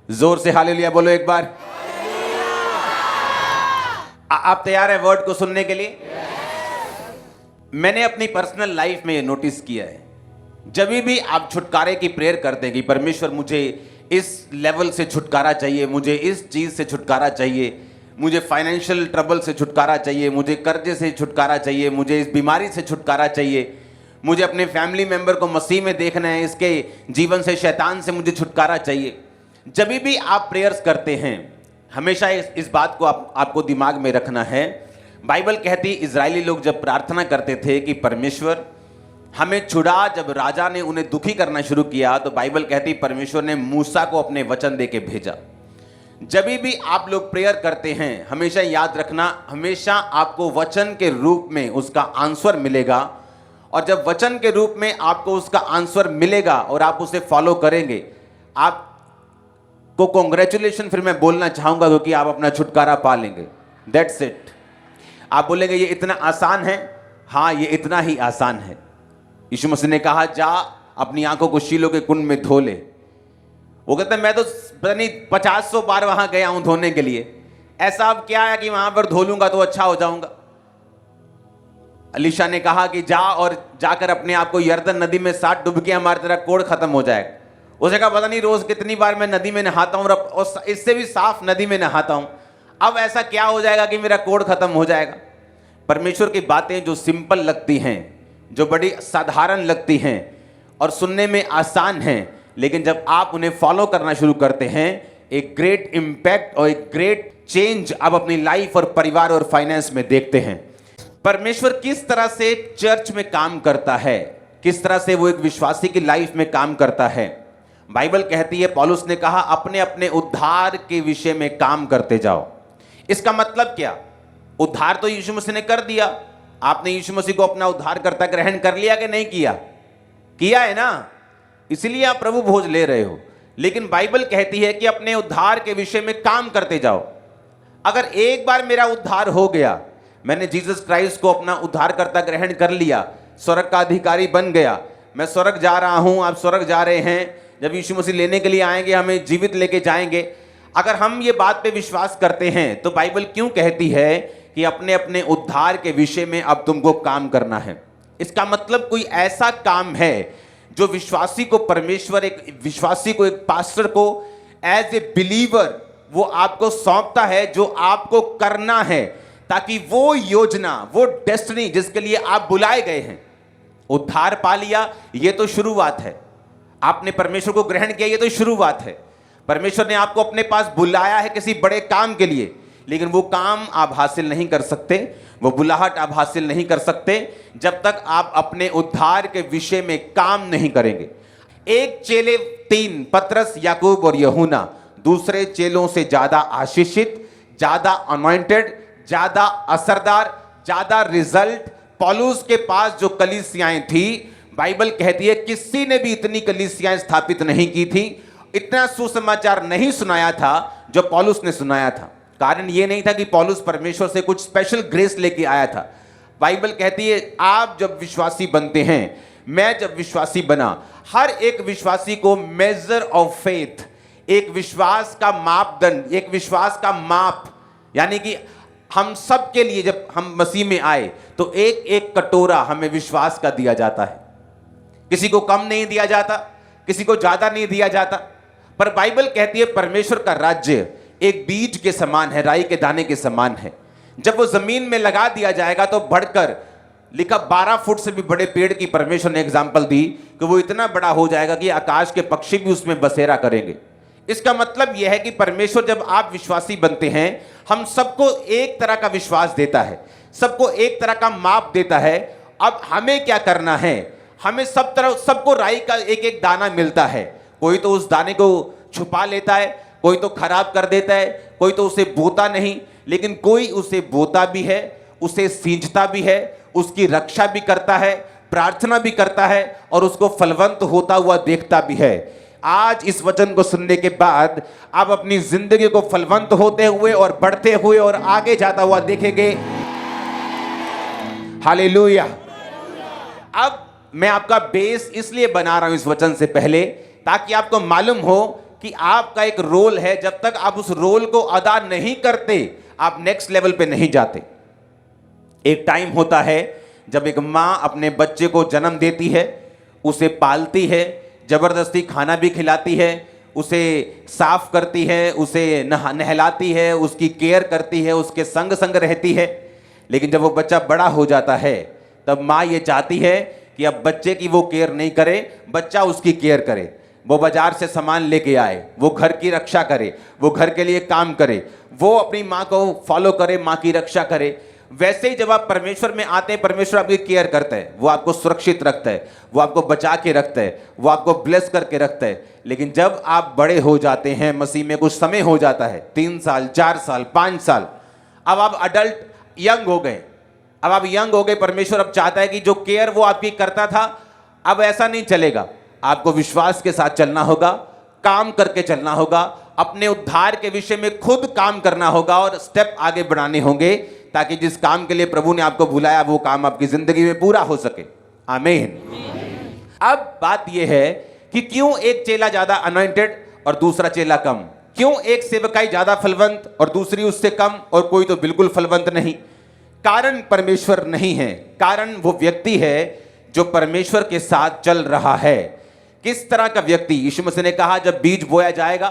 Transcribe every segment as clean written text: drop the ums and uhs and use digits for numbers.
जोर से हालेलुया बोलो एक बार। आप तैयार है वर्ड को सुनने के लिए? मैंने अपनी पर्सनल लाइफ में ये नोटिस किया है, जब भी आप छुटकारे की प्रेयर करते हैं कि परमेश्वर मुझे इस लेवल से छुटकारा चाहिए, मुझे इस चीज से छुटकारा चाहिए, मुझे फाइनेंशियल ट्रबल से छुटकारा चाहिए, मुझे कर्जे से छुटकारा चाहिए, मुझे इस बीमारी से छुटकारा चाहिए, मुझे अपने फैमिली मेंबर को मसीह में देखना है, इसके जीवन से शैतान से मुझे छुटकारा चाहिए। जब भी आप प्रेयर्स करते हैं हमेशा इस बात को आपको दिमाग में रखना है। बाइबल कहती है इजरायली लोग जब प्रार्थना करते थे कि परमेश्वर हमें छुड़ा, जब राजा ने उन्हें दुखी करना शुरू किया तो बाइबल कहती परमेश्वर ने मूसा को अपने वचन दे के भेजा। जब भी आप लोग प्रेयर करते हैं हमेशा याद रखना, हमेशा आपको वचन के रूप में उसका आंसर मिलेगा, और जब वचन के रूप में आपको उसका आंसर मिलेगा और आप उसे फॉलो करेंगे, आपको कॉन्ग्रेचुलेशन फिर मैं बोलना चाहूंगा क्योंकि आप अपना छुटकारा पा लेंगे। That's it. आप बोलेंगे ये इतना आसान है? हाँ, ये इतना ही आसान है। यीशु मसीह ने कहा जा अपनी आंखों को शीलो के कुंड में धो ले। वो कहता है मैं तो पता नहीं 50-100 बार वहां गया हूं धोने के लिए, ऐसा अब क्या है कि वहां पर धो लूंगा तो अच्छा हो जाऊंगा। अलीशा ने कहा कि जा और जाकर अपने आप को यर्दन नदी में 7 डुबकियां मार, तेरा कोढ़ खत्म हो जाएगा। उसने कहा पता नहीं रोज कितनी बार मैं नदी में नहाता हूं और इससे भी साफ नदी में नहाता हूं, अब ऐसा क्या हो जाएगा कि मेरा कोढ़ खत्म हो जाएगा। परमेश्वर की बातें जो सिंपल लगती हैं, जो बड़ी साधारण लगती हैं और सुनने में आसान हैं, लेकिन जब आप उन्हें फॉलो करना शुरू करते हैं एक ग्रेट इंपैक्ट और एक ग्रेट चेंज आप अपनी लाइफ और परिवार और फाइनेंस में देखते हैं। परमेश्वर किस तरह से चर्च में काम करता है, किस तरह से वो एक विश्वासी की लाइफ में काम करता है। बाइबल कहती है, पौलुस ने कहा अपने अपने उद्धार के विषय में काम करते जाओ। इसका मतलब क्या? उद्धार तो यीशु मसीह ने कर दिया। आपने यीशु मसीह को अपना उद्धारकर्ता ग्रहण कर लिया कि नहीं किया? किया है ना, इसलिए आप प्रभु भोज ले रहे हो। लेकिन बाइबल कहती है कि अपने उद्धार के विषय में काम करते जाओ। अगर एक बार मेरा उद्धार हो गया, मैंने जीसस क्राइस्ट को अपना उद्धारकर्ता ग्रहण कर लिया, स्वर्ग का अधिकारी बन गया, मैं स्वर्ग जा रहा हूं, आप स्वर्ग जा रहे हैं, जब यीशु मसीह लेने के लिए आएंगे हमें जीवित लेके जाएंगे। अगर हम ये बात पे विश्वास करते हैं तो बाइबल क्यों कहती है कि अपने अपने उद्धार के विषय में अब तुमको काम करना है? इसका मतलब कोई ऐसा काम है जो विश्वासी को परमेश्वर, एक विश्वासी को, एक पास्टर को एज ए बिलीवर वो आपको सौंपता है, जो आपको करना है, ताकि वो योजना, वो डेस्टिनी जिसके लिए आप बुलाए गए हैं, उद्धार पा लिया, ये तो शुरुआत है। आपने परमेश्वर को ग्रहण किया, ये तो शुरुआत है। परमेश्वर ने आपको अपने पास बुलाया है किसी बड़े काम के लिए, लेकिन वो काम आप हासिल नहीं कर सकते, वो बुलाहट आप हासिल नहीं कर सकते जब तक आप अपने उद्धार के विषय में काम नहीं करेंगे। एक चेले 3, पतरस, याकूब और यूहन्ना, दूसरे चेलों से ज्यादा आशीषित, ज्यादा अनॉइंटेड, ज्यादा असरदार, ज्यादा रिजल्ट पौलुस के पास जो कलीसियाएं थी, बाइबल कहती है किसी ने भी इतनी कलीसियाएं स्थापित नहीं की थी, इतना सुसमाचार नहीं सुनाया था जो पौलुस ने सुनाया था। कारण ये नहीं था कि पौलुस परमेश्वर से कुछ स्पेशल ग्रेस लेके आया था। बाइबल कहती है आप जब विश्वासी बनते हैं, मैं जब विश्वासी बना, हर एक विश्वासी को मेजर ऑफ फेथ, एक विश्वास का मापदंड, एक विश्वास का माप, यानी कि हम सब के लिए जब हम मसीह में आए तो एक एक कटोरा हमें विश्वास का दिया जाता है। किसी को कम नहीं दिया जाता, किसी को ज्यादा नहीं दिया जाता। पर बाइबल कहती है परमेश्वर का राज्य एक बीज के समान है, राई के दाने के समान है। जब वो जमीन में लगा दिया जाएगा तो बढ़कर, लिखा 12 फुट से भी बड़े पेड़ की परमेश्वर ने एग्जाम्पल दी कि वो इतना बड़ा हो जाएगा कि आकाश के पक्षी भी उसमें बसेरा करेंगे। इसका मतलब यह है कि परमेश्वर जब आप विश्वासी बनते हैं, हम सबको एक तरह का विश्वास देता है, सबको एक तरह का माप देता है। अब हमें क्या करना है? हमें सबको राई का एक एक दाना मिलता है। कोई तो उस दाने को छुपा लेता है, कोई तो खराब कर देता है, कोई तो उसे बोता नहीं, लेकिन कोई उसे बोता भी है, उसे सींचता भी है, उसकी रक्षा भी करता है, प्रार्थना भी करता है और उसको फलवंत होता हुआ देखता भी है। आज इस वचन को सुनने के बाद आप अपनी जिंदगी को फलवंत होते हुए और बढ़ते हुए और आगे जाता हुआ देखेंगे। हालेलुया। अब मैं आपका बेस इसलिए बना रहा हूं इस वचन से पहले, ताकि आपको मालूम हो कि आपका एक रोल है, जब तक आप उस रोल को अदा नहीं करते आप नेक्स्ट लेवल पे नहीं जाते। एक टाइम होता है जब एक माँ अपने बच्चे को जन्म देती है, उसे पालती है, जबरदस्ती खाना भी खिलाती है, उसे साफ करती है, उसे नहलाती है, उसकी केयर करती है, उसके संग संग रहती है। लेकिन जब वो बच्चा बड़ा हो जाता है तब माँ ये चाहती है कि अब बच्चे की वो केयर नहीं करे, बच्चा उसकी केयर करे। वो बाजार से सामान लेके आए, वो घर की रक्षा करे, वो घर के लिए काम करे, वो अपनी माँ को फॉलो करे, माँ की रक्षा करे। वैसे ही जब आप परमेश्वर में आते हैं, परमेश्वर आपकी केयर करता है, वो आपको सुरक्षित रखता है, वो आपको बचा के रखता है, वो आपको ब्लेस करके रखता है। लेकिन जब आप बड़े हो जाते हैं, मसीह में कुछ समय हो जाता है, 3 साल 4 साल 5 साल, अब आप अडल्ट यंग हो गए, अब आप यंग हो गए, परमेश्वर अब चाहता है कि जो केयर वो आपकी करता था अब ऐसा नहीं चलेगा। आपको विश्वास के साथ चलना होगा, काम करके चलना होगा, अपने उद्धार के विषय में खुद काम करना होगा और स्टेप आगे बढ़ाने होंगे, ताकि जिस काम के लिए प्रभु ने आपको बुलाया वो काम आपकी जिंदगी में पूरा हो सके। आमीन। अब बात यह है कि क्यों एक चेला ज्यादा अनॉइंटेड और दूसरा चेला कम? क्यों एक सेवकाई ज्यादा फलवंत और दूसरी उससे कम, और कोई तो बिल्कुल फलवंत नहीं? कारण परमेश्वर नहीं है, कारण वो व्यक्ति है जो परमेश्वर के साथ चल रहा है। किस तरह का व्यक्ति? यीशु मसीह ने कहा जब बीज बोया जाएगा,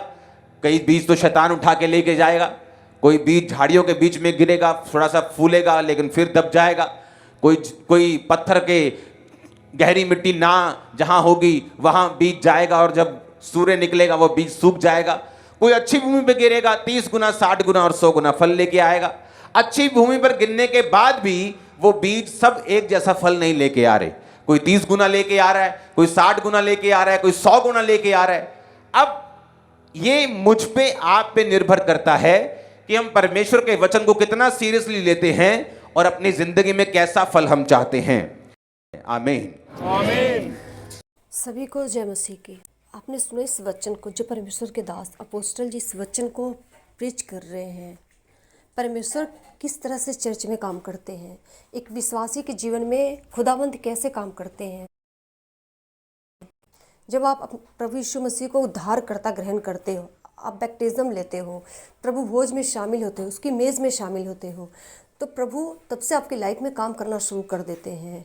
कई बीज तो शैतान उठा के लेके जाएगा, कोई बीज झाड़ियों के बीच में गिरेगा, थोड़ा सा फूलेगा लेकिन फिर दब जाएगा, कोई पत्थर के गहरी मिट्टी ना जहां होगी वहां बीज जाएगा और जब सूर्य निकलेगा वो बीज सूख जाएगा। कोई अच्छी भूमि पर गिरेगा, 30 गुना 60 गुना और 100 गुना फल लेके आएगा। अच्छी भूमि पर गिरने के बाद भी वो बीज सब एक जैसा फल नहीं लेके आ रहे, कोई 30 गुना लेके आ रहा है, कोई 60 गुना लेके आ रहा है, कोई 100 गुना लेके आ रहा है। अब ये मुझ पे आप पे निर्भर करता है कि हम परमेश्वर के वचन को कितना सीरियसली लेते हैं और अपनी जिंदगी में कैसा फल हम चाहते हैं। आमीन आमीन। सभी को जय मसीह की। आपने सुना इस वचन को, जो परमेश्वर के दास अपोस्टल जी इस वचन को प्रीच कर रहे हैं। परमेश्वर किस तरह से चर्च में काम करते हैं, एक विश्वासी के जीवन में खुदावंद कैसे काम करते हैं। जब आप प्रभु यीशु मसीह को उद्धारकर्ता ग्रहण करते हो, आप बैप्टिज्म लेते हो, प्रभु भोज में शामिल होते हो, उसकी मेज़ में शामिल होते हो, तो प्रभु तब से आपकी लाइफ में काम करना शुरू कर देते हैं।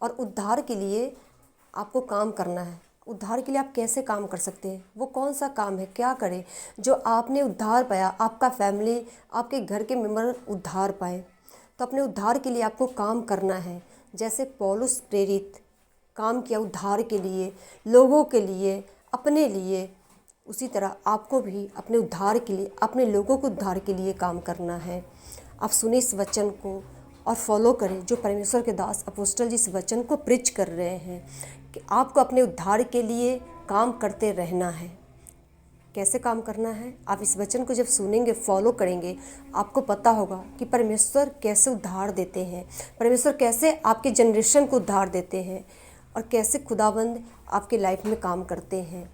और उद्धार के लिए आपको काम करना है। उद्धार के लिए आप कैसे काम कर सकते हैं, वो कौन सा काम है, क्या करें जो आपने उद्धार पाया, आपका फैमिली, आपके घर के मेंबर उद्धार पाए। तो अपने उद्धार के लिए आपको काम करना है। जैसे पौलुस प्रेरित काम किया उद्धार के लिए, लोगों के लिए, अपने लिए, उसी तरह आपको भी अपने उद्धार के लिए, अपने लोगों को उद्धार के लिए काम करना है। आप सुने इस वचन को और फॉलो करें, जो परमेश्वर के दास अपोस्टल जी इस वचन को प्रीच कर रहे हैं कि आपको अपने उद्धार के लिए काम करते रहना है। कैसे काम करना है? आप इस वचन को जब सुनेंगे, फॉलो करेंगे, आपको पता होगा कि परमेश्वर कैसे उद्धार देते हैं, परमेश्वर कैसे आपके जनरेशन को उद्धार देते हैं और कैसे खुदाबंद आपके लाइफ में काम करते हैं।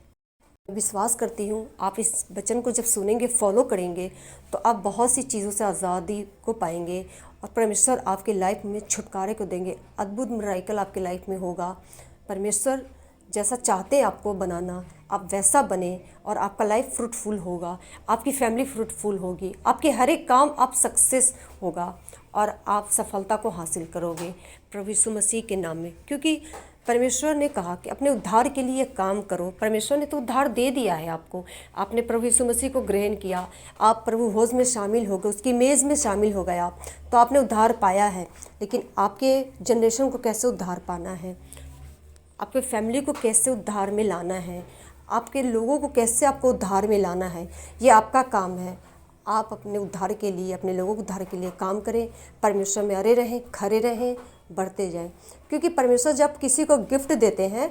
विश्वास करती हूँ आप इस वचन को जब सुनेंगे, फॉलो करेंगे, तो आप बहुत सी चीज़ों से आज़ादी को पाएंगे और परमेश्वर आपके लाइफ में छुटकारे को देंगे। अद्भुत मिरेकल आपके लाइफ में होगा। परमेश्वर जैसा चाहते हैं आपको बनाना, आप वैसा बने और आपका लाइफ फ्रूटफुल होगा, आपकी फैमिली फ्रूटफुल होगी, आपके हर एक काम आप सक्सेस होगा और आप सफलता को हासिल करोगे प्रभु यीशु मसीह के नाम में। क्योंकि परमेश्वर ने कहा कि अपने उद्धार के लिए काम करो। परमेश्वर ने तो उद्धार दे दिया है आपको। आपने प्रभु यीशु मसीह को ग्रहण किया, आप प्रभु भोज में शामिल हो गए, उसकी मेज़ में शामिल हो गए आप, तो आपने उद्धार पाया है। लेकिन आपके जनरेशन को कैसे उद्धार पाना है, आपके फैमिली को कैसे उद्धार में लाना है, आपके लोगों को कैसे आपको उद्धार में लाना है, ये आपका काम है। आप अपने उद्धार के लिए, अपने लोगों के उद्धार के लिए काम करें, परमेश्वर में अड़े रहें, खड़े रहें, बढ़ते जाएं। क्योंकि परमेश्वर जब किसी को गिफ्ट देते हैं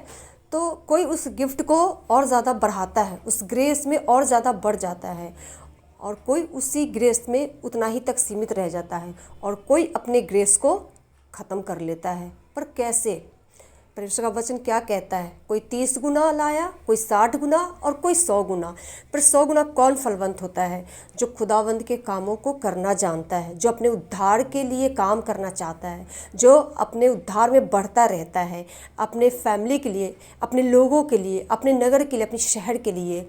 तो कोई उस गिफ्ट को और ज़्यादा बढ़ाता है, उस ग्रेस में और ज़्यादा बढ़ जाता है, और कोई उसी ग्रेस में उतना ही तक सीमित रह जाता है, और कोई अपने ग्रेस को ख़त्म कर लेता है। पर कैसे? परमेश्वर का वचन क्या कहता है? कोई 30 गुना लाया, कोई 60 गुना और कोई 100 गुना। पर 100 गुना कौन फलवंत होता है? जो खुदावंद के कामों को करना जानता है, जो अपने उद्धार के लिए काम करना चाहता है, जो अपने उद्धार में बढ़ता रहता है, अपने फैमिली के लिए, अपने लोगों के लिए, अपने नगर के लिए, अपने शहर के लिए।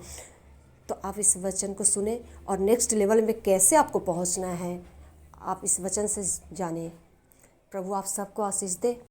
तो आप इस वचन को सुने और नेक्स्ट लेवल में कैसे आपको पहुंचना है आप इस वचन से जानें। प्रभु आप सबको आशीष दे।